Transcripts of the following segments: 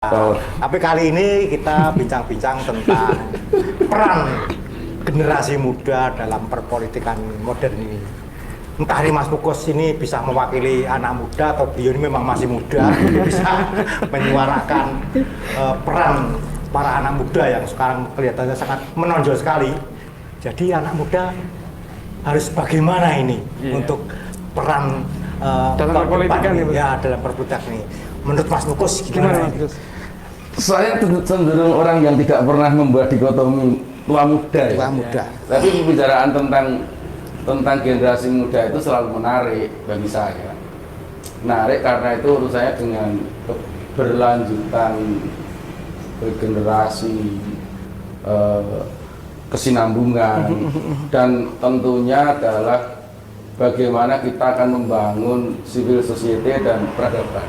Oh. Tapi kali ini kita bincang-bincang tentang peran generasi muda dalam perpolitikan modern ini. Entah ini Mas Pukos ini bisa mewakili anak muda atau beliau ini memang masih muda, bisa menyuarakan peran para anak muda yang sekarang kelihatannya sangat menonjol sekali. Jadi anak muda harus bagaimana ini untuk peran dalam perpolitikan ini, ya dalam perpolitikan ini. Menurut Mas Pukos gimana? Saya cenderung orang yang tidak pernah membuat dikotomi tua muda. Tua muda. Tapi pembicaraan tentang generasi muda itu selalu menarik bagi saya. Menarik karena itu urut saya dengan keberlanjutan regenerasi, kesinambungan, dan tentunya adalah bagaimana kita akan membangun civil society dan peradaban.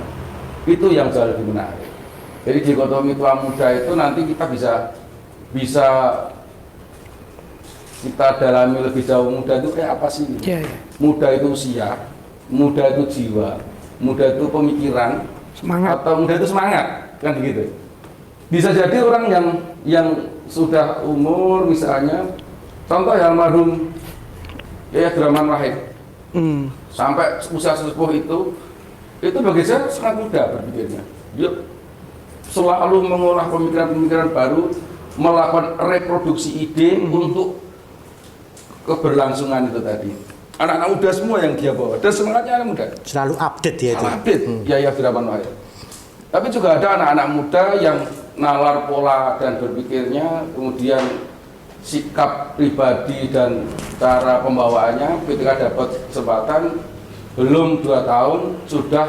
Itu yang jauh lebih menarik. Jadi dikotomi tua muda itu nanti kita bisa kita dalami lebih jauh. Muda itu kayak apa sih? Muda itu usia, muda itu jiwa, muda itu pemikiran, semangat, atau muda itu semangat, kan begitu. Bisa jadi orang yang sudah umur, misalnya contoh yang almarhum Yaya Abdurrahman Wahid, sampai usia sesepuh itu bagi saya sangat muda berpikirnya. Dia selalu mengolah pemikiran-pemikiran baru, melakukan reproduksi ide untuk keberlangsungan itu tadi. Anak-anak muda semua yang dia bawa, dan semangatnya anak muda. Selalu update ya itu. Update, Yaya Abdurrahman Wahid. Tapi juga ada anak-anak muda yang nalar pola dan berpikirnya, kemudian sikap pribadi dan cara pembawaannya ketika dapat kesempatan belum 2 tahun sudah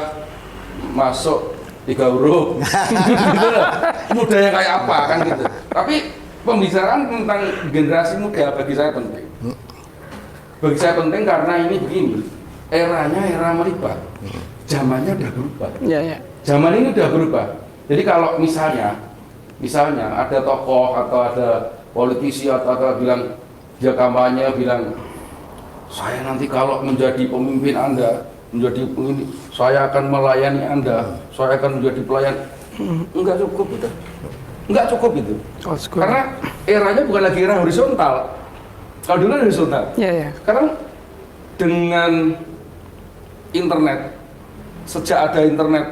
masuk 3 huruf. Gitu loh. Mudanya kayak apa kan gitu. Tapi pembicaraan tentang generasi muda bagi saya penting. Bagi saya penting karena ini begini, eranya era melibat, zamannya udah berubah. Zaman ini udah berubah. Jadi kalau misalnya ada tokoh atau ada politisi atau bilang dia kampanye bilang, saya nanti kalau menjadi pemimpin Anda, menjadi pemimpin, saya akan melayani Anda, saya akan menjadi pelayan. Enggak cukup itu. Enggak cukup itu. Karena eranya bukan lagi era horizontal. Kalau dulu horizontal. Sekarang dengan internet, sejak ada internet,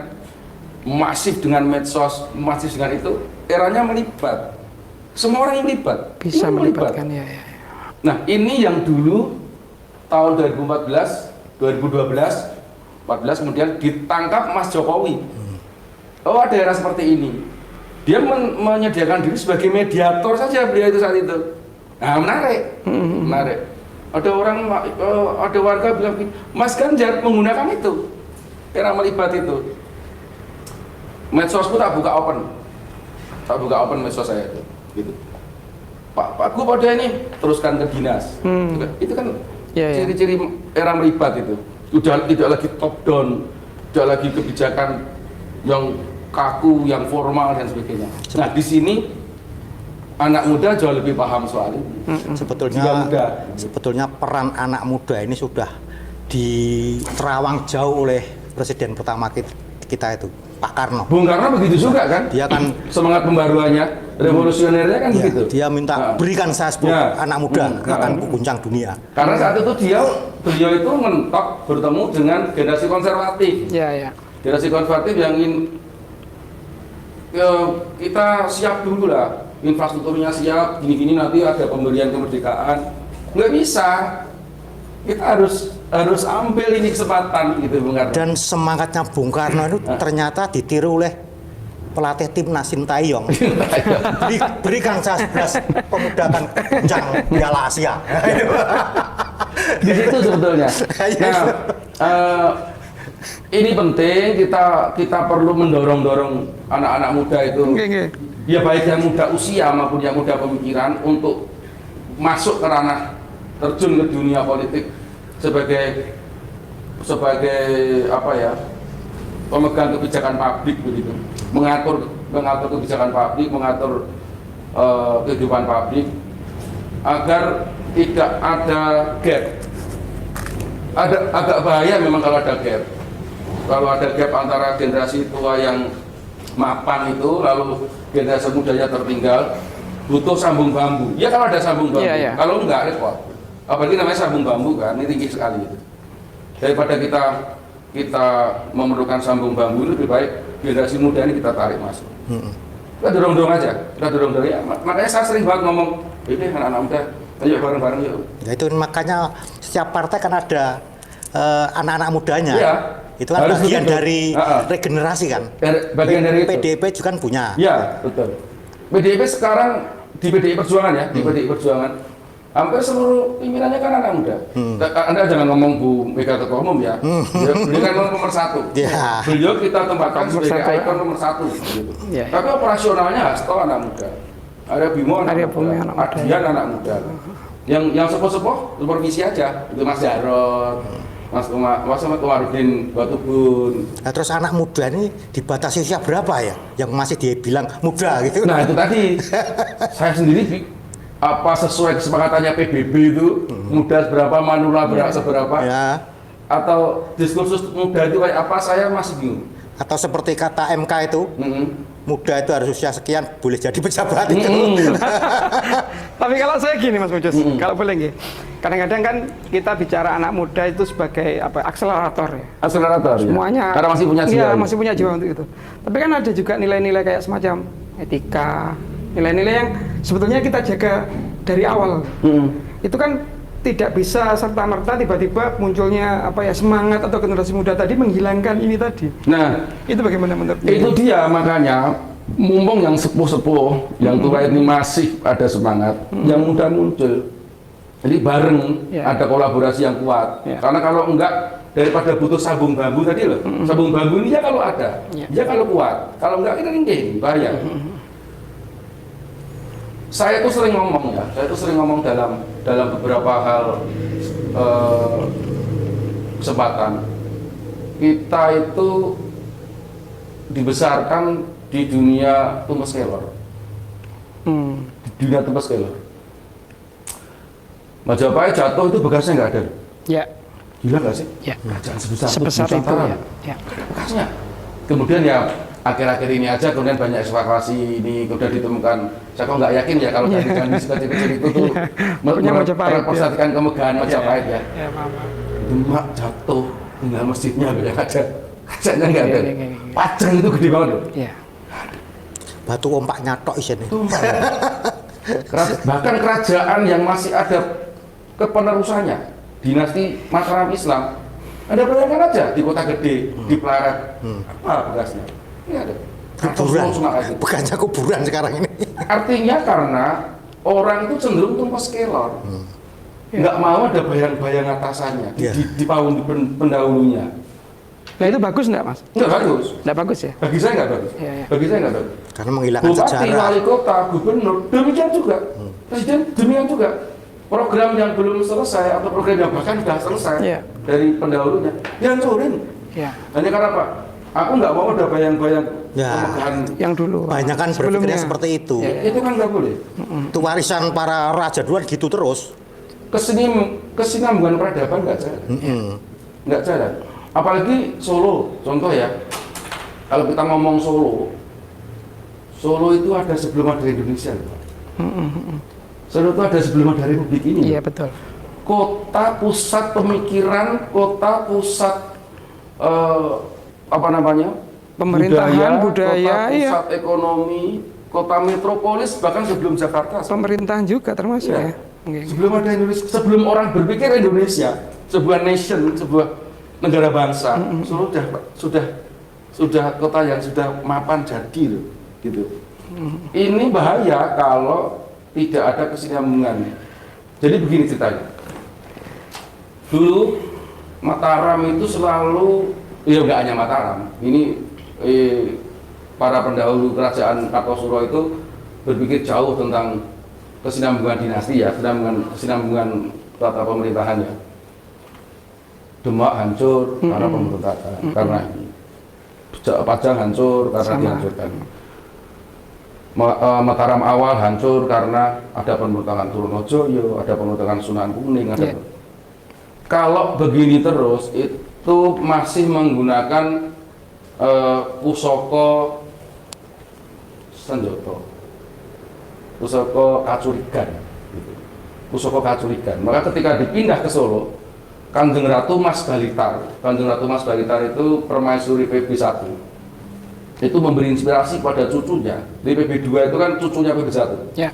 masif dengan medsos, masif dengan itu, eranya melibat. Semua orang yang melibat. Bisa melibatkan Nah, ini yang dulu tahun 2014, 2012, 14 kemudian ditangkap Mas Jokowi. Oh, ada era seperti ini. Dia menyediakan diri sebagai mediator saja beliau itu saat itu. Nah, menarik. Menarik. Ada warga bilang, Mas Ganjar menggunakan itu. Era melibat itu. Medsosku tak buka open. Tak buka open medsos saya itu. Gitu. Pak Gu pada ini teruskan ke dinas. Itu kan ciri-ciri era melibat itu. Udah tidak lagi top down, tidak lagi kebijakan yang kaku, yang formal dan sebagainya. Nah, di sini anak muda jauh lebih paham soal ini. Sebetulnya peran anak muda ini sudah diterawang jauh oleh presiden pertama kita itu, Pak Karno. Bung Karno begitu juga kan? Dia kan semangat pembaruannya, revolusionernya kan begitu. Dia minta berikan saya 10 anak muda akan guncang dunia. Karena saat itu beliau itu mentok bertemu dengan generasi konservatif. Generasi konservatif yang ingin kita siap dulu lah, infrastrukturnya siap, gini-gini nanti ada pemberian kemerdekaan. Nggak bisa. Kita harus ambil ini kesempatan gitu Bung Karno. Dan semangatnya Bung Karno itu ternyata ditiru oleh pelatih timnas Sintayong. Berikan saya 11 pemuda akan guncang Piala Asia. Di situ sebetulnya. Nah, ini penting, kita perlu mendorong anak-anak muda itu. Ya baik yang muda usia maupun yang muda pemikiran untuk masuk ke ranah terjun ke dunia politik sebagai apa ya, pemegang kebijakan publik begitu, mengatur kebijakan publik, mengatur kehidupan publik agar tidak ada gap. Agak bahaya memang kalau ada gap. Kalau ada gap antara generasi tua yang mapan itu, lalu generasi mudanya tertinggal, butuh sambung bambu. Ya kalau ada sambung bambu, Iya. kalau enggak repot. Apalagi namanya sambung bambu kan, ini tinggi sekali itu. Daripada kita memerlukan sambung bambu, lebih baik generasi muda ini kita tarik masuk. Kita dorong-dorong aja, kita dorong-dorong ya. Makanya saya sering banget ngomong, ini anak-anak muda, ayo bareng-bareng yuk. Ya itu makanya setiap partai kan ada anak-anak mudanya. Iya. Itu kan Harus bagian begitu. dari regenerasi kan. Bagian dari itu. PDIP juga kan punya. Ya, betul. PDIP sekarang di PDI Perjuangan ya, di PDI Perjuangan hampir seluruh pimpinannya kan anak muda. Anda jangan ngomong Bu Mega Ketua Umum ya. Beliau kan nomor 1. Ya. Beliau kita tempatkan Nomor sebagai satu. ikon nomor 1 gitu. Ya. Tapi operasionalnya Hasto anak muda. Ada Bimo anak Arya muda. Bumi anak muda. Adian anak muda. Yang sepuh-sepuh supervisi aja. Itu Mas Jarot, Mas Komarudin Batubun. Nah, terus anak muda ini dibatasi usia berapa ya? Yang masih dia bilang muda gitu. Nah itu tadi saya sendiri apa sesuai kesepakatannya PBB itu muda seberapa, manula seberapa, Ya. atau diskursus muda itu kayak apa, saya masih bingung. Atau seperti kata MK itu, muda itu harus usia sekian boleh jadi pejabat itu. Tapi kalau saya gini Mas Mucus, kalau boleh nggih. Kadang-kadang kan kita bicara anak muda itu sebagai apa akselerator ya. Akselerator Semuanya. ya? Karena masih punya jiwa. Iya, masih punya jiwa untuk itu. Tapi kan ada juga nilai-nilai kayak semacam etika, nilai-nilai yang sebetulnya kita jaga dari awal. Itu kan tidak bisa serta-merta tiba-tiba munculnya apa ya semangat atau generasi muda tadi menghilangkan ini tadi. Nah Itu bagaimana menurut itu dia, makanya mumpung yang sepuh-sepuh, yang tua ini masih ada semangat, yang muda muncul. Jadi bareng Ya. ada kolaborasi yang kuat. Ya. Karena kalau enggak, daripada butuh sabung bambu tadi loh, sabung bambu ini ya kalau ada, Ya. ya kalau kuat. Kalau enggak kita ringkih, bahaya. Saya tuh sering ngomong ya, saya tuh sering ngomong dalam beberapa hal kesempatan. Kita itu dibesarkan di dunia tumpes kelor, di dunia tumpes kelor. Majapahit jatuh itu bekasnya nggak ada. Ya, Gila nggak sih? ya. Kerajaan sebesar Sebesar itu Nusantara. ya. Ya. Bekasnya. Kemudian ya akhir-akhir ini aja kemudian banyak evakuasi ini kemudian ditemukan. Saya kok nggak yakin ya kalau dari candi kecil-kecil itu tuh Punya Majapahit, merepresentasikan kemegahan Majapahit ya. Ya, paham. Demak jatuh, tinggal masjidnya yang ada. Kacanya nggak ada. Iya. Pajang itu gede banget loh. Ya. Batu ompak nyatok isinya. Tumpah. Bahkan kerajaan yang masih ada kepenerusannya, dinasti Mataram Islam, Anda bayangkan aja di kota gede, di Pelarat, apa bekasnya? Ini ada. Kuburan. Aja. Bukannya kuburan sekarang ini. Artinya karena orang itu cenderung tumpes kelor, nggak mau ada bayang-bayang atasannya Iya. di pendahulunya. Nah itu bagus enggak Mas? Nggak bagus. Enggak bagus ya? Bagi saya nggak bagus. Iya, iya. Bagi saya nggak bagus. Karena menghilangkan Bupati, sejarah. wali kota, gubernur, demikian juga. Presiden demikian juga. Program yang belum selesai atau program yang bahkan sudah selesai Iya. dari pendahulunya, dihancurin. Ya. Hanya karena apa? Aku nggak mau ada bayang-bayang Ya. kemegahan. Yang dulu. Banyak kan berpikirnya seperti itu. Itu kan nggak boleh. Itu warisan para raja duluan gitu terus. Kesinambungan peradaban nggak jalan. Nggak jalan. Apalagi Solo, contoh ya. Kalau kita ngomong Solo, Solo itu ada sebelum ada Indonesia. Solo itu ada sebelum ada Republik ini. Iya betul. Kota pusat pemikiran, kota pusat apa namanya? Pemerintahan, budaya, kota iya. pusat ekonomi, kota metropolis bahkan sebelum Jakarta. Pemerintahan juga termasuk Iya. ya. Oke. Sebelum ada Indonesia, sebelum orang berpikir Indonesia, sebuah nation, sebuah negara bangsa, Solo sudah kota yang sudah mapan jadi loh, gitu. Ini bahaya kalau tidak ada kesinambungan. Jadi begini ceritanya. Dulu Mataram itu selalu, ya nggak hanya Mataram, ini para pendahulu kerajaan Kartosuro itu berpikir jauh tentang kesinambungan dinasti ya, kesinambungan tata pemerintahannya. Demak hancur karena pemberontakan, karena ini. Pajang hancur karena dihancurkan. Mataram awal hancur karena ada pemberontakan Trunojoyo, ada pemberontakan Sunan Kuning, ada. Yeah. Kalau begini terus itu masih menggunakan pusaka Senjoto, Pusaka Kacurigan, gitu. Pusaka Kacurigan. Maka ketika dipindah ke Solo, Kanjeng Ratu Mas Balitar itu permaisuri PB1, itu memberi inspirasi pada cucunya. Di PB2 itu kan cucunya PB1. Ya.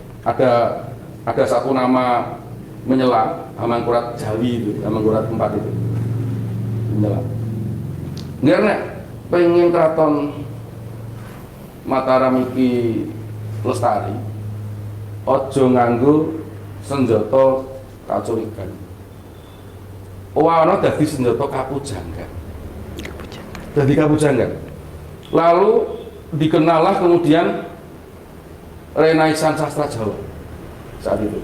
Ada satu nama menyelam, Hamangkurat Jawi itu, Hamangkurat 4 itu menyelam. Karena pengen keraton Mataram iki lestari, ojo nganggo senjata kacurigan. Ana dadi senjata kapujanggan. Dadi kapujanggan. Lalu dikenallah kemudian Renaissance sastra Jawa saat itu.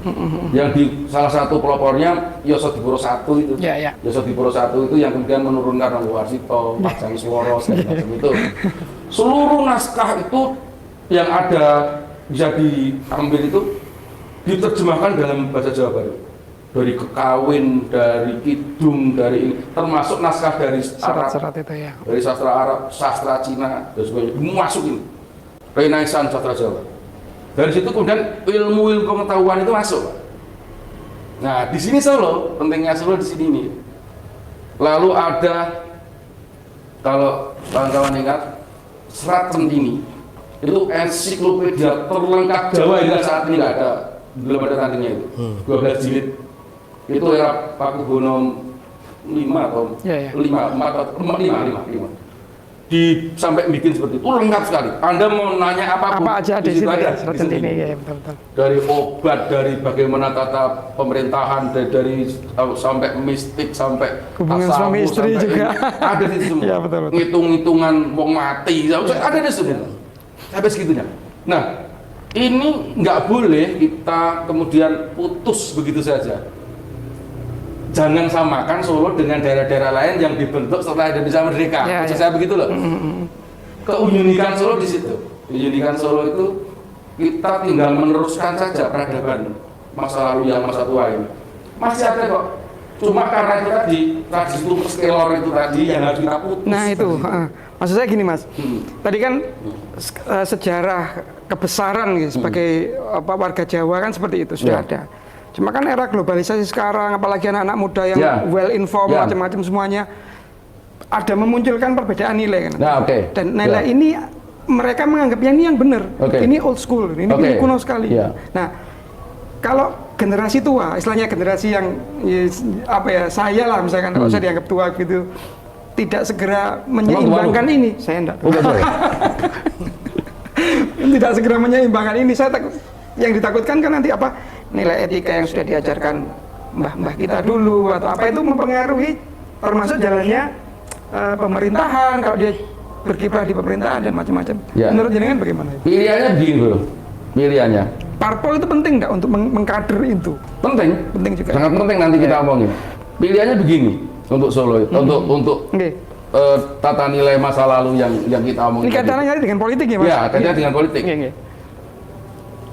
Yang di salah satu pelopornya Yosadipuro I itu. Yosadipuro I itu yang kemudian menurunkan Rangga Warsito, Pajang Swara segala macam itu. Seluruh naskah itu yang ada bisa diambil itu diterjemahkan dalam bahasa Jawa Baru. Dari Kekawin, dari Kidung, dari ini, termasuk naskah dari Arab, Serat-serat itu ya. dari sastra Arab, sastra Cina, dan sebagainya, dimasukin Renaissance sastra Jawa. Dari situ kemudian ilmu pengetahuan itu masuk. Nah, di sini Solo, pentingnya Solo di sini nih. Lalu ada, kalau kawan-kawan ingat, Serat Centini itu ensiklopedia terlengkap Jawa hingga saat ini nggak ada, belum ada tandingnya itu. 12 jilid. Itu era Pakubono 5 atau 5 sampai bikin seperti itu lengkap sekali. Anda mau nanya apapun Apa aja di situ ada, ya, di Serat situ. Centini ya, betul. Dari obat, dari bagaimana tata pemerintahan, dari sampai mistik, sampai Hubungan tasawuf, suami istri sampai juga. ini. Ada di situ semua. Ya, betul. Ngitung-ngitungan wong mati, ada di situ. Sampai segitunya. Nah, ini nggak boleh kita kemudian putus begitu saja. Jangan samakan Solo dengan daerah-daerah lain yang dibentuk setelah Indonesia merdeka. Maksud saya begitu loh. Keunikan Solo di situ. Keunikan Solo itu kita tinggal meneruskan saja peradaban masa lalu yang masa tua ini. Masih ada kok. Cuma karena itu tadi, tradisi itu skelor itu tadi yang harus kita putus. Nah itu, maksud saya gini Mas. Tadi kan sejarah kebesaran gitu, sebagai warga Jawa kan seperti itu sudah ada. Cuma kan era globalisasi sekarang, apalagi anak-anak muda yang well informed macam-macam semuanya, ada memunculkan perbedaan nilai kan. Nah, Dan nilai ini mereka menganggapnya ini yang benar, ini old school, ini kuno sekali. Nah, kalau generasi tua, istilahnya generasi yang saya lah misalkan kalau saya dianggap tua gitu, tidak segera menyeimbangkan ini, saya enggak. Tidak segera menyeimbangkan ini, yang ditakutkan kan nanti nilai etika yang sudah diajarkan mbah-mbah kita dulu atau apa itu mempengaruhi termasuk jalannya pemerintahan kalau dia berkiprah di pemerintahan dan macam-macam. Menurut jenengan bagaimana? Pilihannya begini dulu. Pilihannya. Parpol itu penting nggak untuk mengkader itu? Penting juga. Sangat penting nanti kita omongin. Pilihannya begini untuk Solo itu, untuk tata nilai masa lalu yang kita omongin. Ini kaitannya dengan politik ya Mas? Ya, kaitannya dengan politik.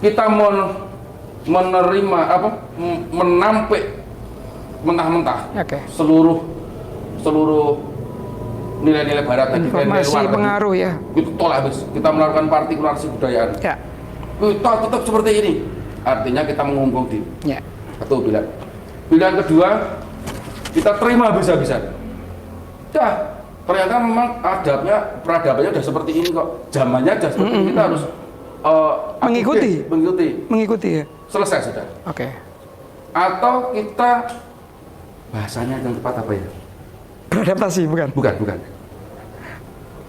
Kita mau menerima menampik mentah-mentah seluruh nilai-nilai barat tadi, informasi pengaruh ya. Itu tolak habis. Kita melakukan partikulasi budayaan. Kita tetap seperti ini. Artinya kita mengumpul diri. Satu pilihan. Pilihan kedua, kita terima habis-habisan. Ternyata memang peradabannya udah seperti ini kok. Zamannya udah seperti ini, kita harus mengikuti ya. Selesai sudah. Atau kita bahasanya yang tepat apa ya? Beradaptasi bukan? Bukan.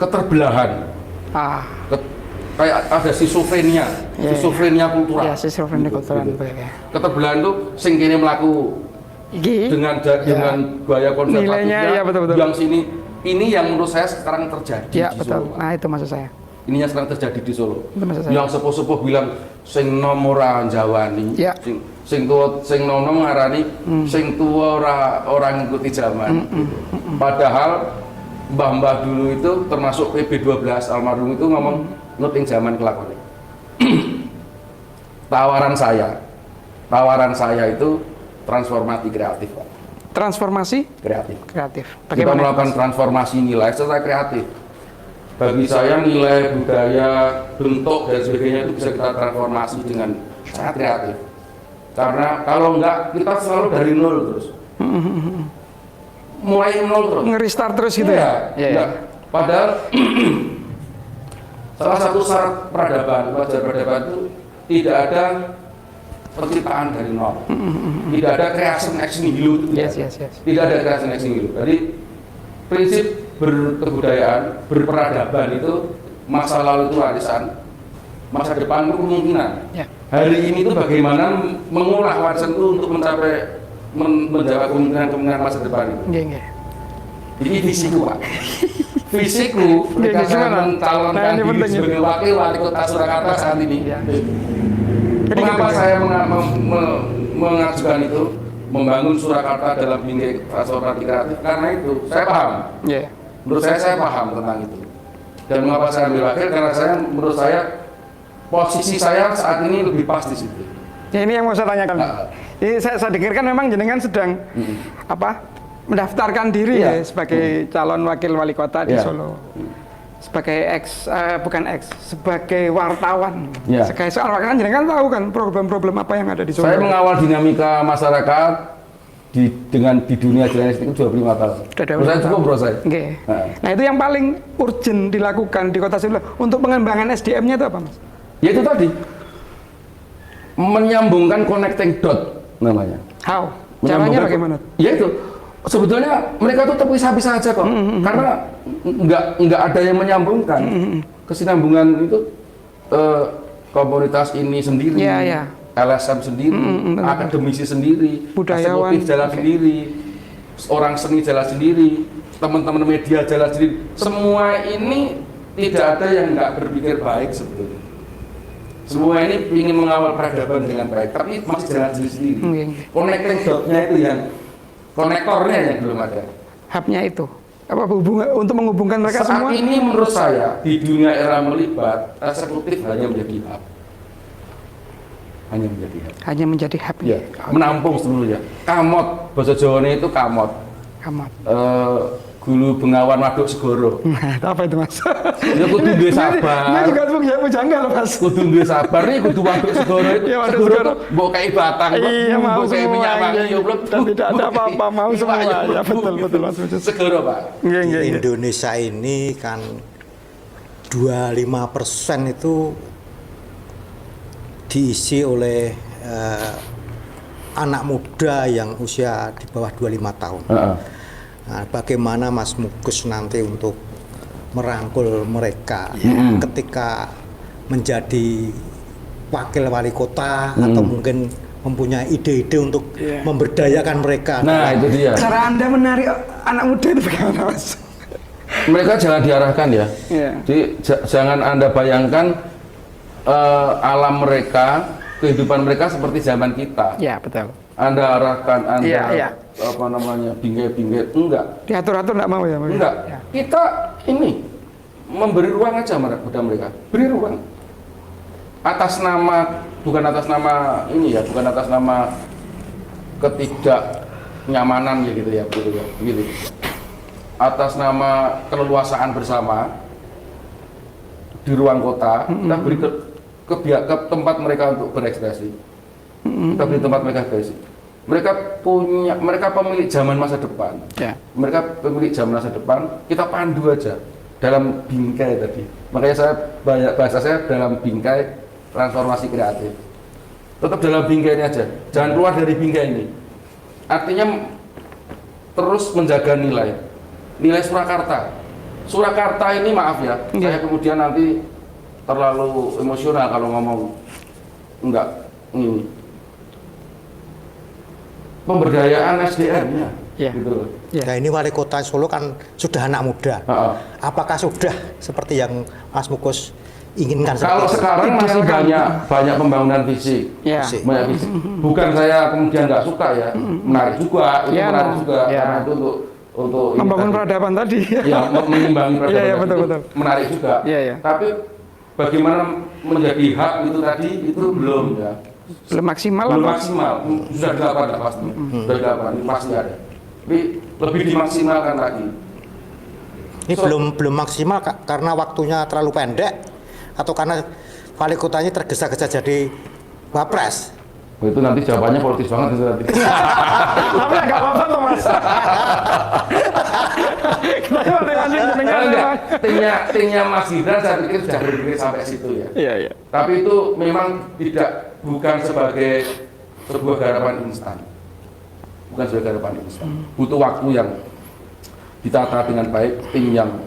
Keterbelahan. Kayak ada schizofrenia kultural. Iya, schizofrenia kultural. Keterbelahan itu sing kene mlaku dengan gaya konservatifnya. Nilainya ya betul. Yang sini ini yang menurut saya sekarang terjadi di betul. Solo. Nah, itu maksud saya. Ininya sekarang terjadi di Solo. Yang sepuh-sepuh bilang sing nom ora njawani, sing tuwa sing nom ngarani, sing tuwa ora ngikuti zaman. Padahal mbah-mbah dulu itu termasuk PB12 almarhum itu ngomong nuting zaman kelakone. Tawaran saya itu transformasi kreatif, Pak. Transformasi kreatif. Bagaimana? Kita melakukan transformasi nilai secara kreatif. bagi saya nilai budaya, bentuk dan sebagainya itu bisa kita transformasi dengan sangat kreatif. Karena kalau enggak kita selalu dari nol terus. Mulai nol terus. Nge-restart terus gitu ya? Iya. Padahal salah satu syarat peradaban, wajar peradaban itu tidak ada penciptaan dari nol. Tidak ada creation ex nihilo. Yes. Tidak ada creation ex nihilo. Jadi prinsip berkebudayaan, berperadaban itu masa lalu itu warisan, masa depan itu kemungkinan. Ya. Hari ini itu bagaimana mengolah warisan itu untuk mencapai menjawab kemungkinan masa depan itu. Nggih. Ini visiku, Pak. Visiku ketika saya mencalonkan diri sebagai wakil wali kota Surakarta saat ini. Ya. Mengapa saya mengajukan itu, membangun Surakarta dalam bingkai transformasi kreatif? Karena itu saya paham. Yeah. Menurut saya paham tentang itu. Dan mengapa saya ambil wakil? Karena menurut saya posisi saya saat ini lebih pas di situ. Ya, ini yang mau saya tanyakan. Ini saya dengarkan memang jenengan sedang mendaftarkan diri ya sebagai calon wakil wali kota di Solo. Sebagai sebagai wartawan. Sebagai soal kan jenengan tahu kan problem-problem apa yang ada di Solo. Saya mengawal dinamika masyarakat di dunia jurnalistik itu 25 tahun. Menurut saya cukup, bro saya. Okay. Nah, itu yang paling urgent dilakukan di Kota Solo untuk pengembangan SDM-nya itu apa, Mas? Ya itu tadi. Menyambungkan connecting dot namanya. How? Caranya bagaimana? Ya itu. Sebetulnya mereka tuh terpisah-pisah aja kok. Karena nggak ada yang menyambungkan. Kesinambungan itu komunitas ini sendiri. LSM sendiri, akademisi sendiri, budayawan jalan sendiri, orang seni jalan sendiri, teman-teman media jalan sendiri. Semua ini tidak ada yang nggak berpikir baik sebetulnya. Semua ini ingin mengawal peradaban dengan baik, tapi masih jalan sendiri. Connecting dot-nya itu yang konektornya yang belum ada. Hub-nya itu apa untuk menghubungkan mereka saat semua? Saat ini menurut saya di dunia era melibat eksekutif hanya menjadi hub. Hanya menjadi hub. Ya, menampung seluruhnya. Kamot, bahasa Jawanya itu kamot. Gulu Bengawan Waduk Segoro. Apa itu, Mas? Ya kudu duwe sabar. Ini juga janggal, Mas. Kudu duwe sabar nih, kudu Waduk Segoro itu. Ya, Waduk Segoro. Mbok kei batang, mau kei minyak wangi, ya belum. Tidak ada apa-apa, mau semua. Ya betul, Mas. Segoro, Pak. Di Indonesia ini kan 25% itu diisi oleh anak muda yang usia di bawah 25 tahun. Nah, bagaimana Mas Mukus nanti untuk merangkul mereka ketika menjadi wakil wali kota atau mungkin mempunyai ide-ide untuk memberdayakan mereka. Nah, itu dia. Cara Anda menarik anak muda itu bagaimana, Mas? Mereka jangan diarahkan ya. Jadi jangan Anda bayangkan alam mereka, kehidupan mereka seperti zaman kita. Ya, betul. Anda arahkan, apa namanya, bingkai-bingkai, enggak. Diatur-atur enggak mau ya? Enggak. Kita ini memberi ruang aja pada mereka. Beri ruang. Atas nama, bukan atas nama ini ya, bukan atas nama ketidaknyamanan ya gitu ya, begitu. Atas nama keleluasaan bersama di ruang kota, kita beri ke tempat mereka untuk berekspresi. Kita beri tempat mereka berekspresi. Mereka pemilik zaman masa depan. Mereka pemilik zaman masa depan. Kita pandu aja dalam bingkai tadi. Makanya bahasa saya dalam bingkai transformasi kreatif. Tetap dalam bingkai ini aja. Jangan keluar dari bingkai ini. Artinya terus menjaga nilai Surakarta. Surakarta ini maaf ya, saya kemudian nanti terlalu emosional kalau ngomong enggak ini. Pemberdayaan SDM-nya. Gitu. Nah, ini wali kota Solo kan sudah anak muda. Apakah sudah seperti yang Mas Mukus inginkan? Kalau sekarang masih banyak pembangunan fisik. Banyak fisik. Bukan saya kemudian nggak suka ya, menarik juga, itu menarik juga karena itu untuk membangun peradaban tadi. Ya, mengimbangi peradaban betul. Menarik juga. Tapi bagaimana menjadi hak itu tadi itu belum ya. Belum maksimal. Sudah dilakukan pasti. Sudah dilakukan, pasti ada. Tapi lebih dimaksimalkan lagi. Ini belum maksimal karena waktunya terlalu pendek atau karena wali kotanya tergesa-gesa jadi wapres? Oh, itu nanti jawabannya politis banget itu nanti. Tapi nggak apa-apa tuh Mas. Kita coba dengan Timnya Mas Gibran saya pikir sudah berpikir sampai situ ya. Iya, iya. Tapi itu memang bukan sebagai sebuah garapan instan. Bukan sebagai garapan instan. Butuh waktu yang ditata dengan baik, tim yang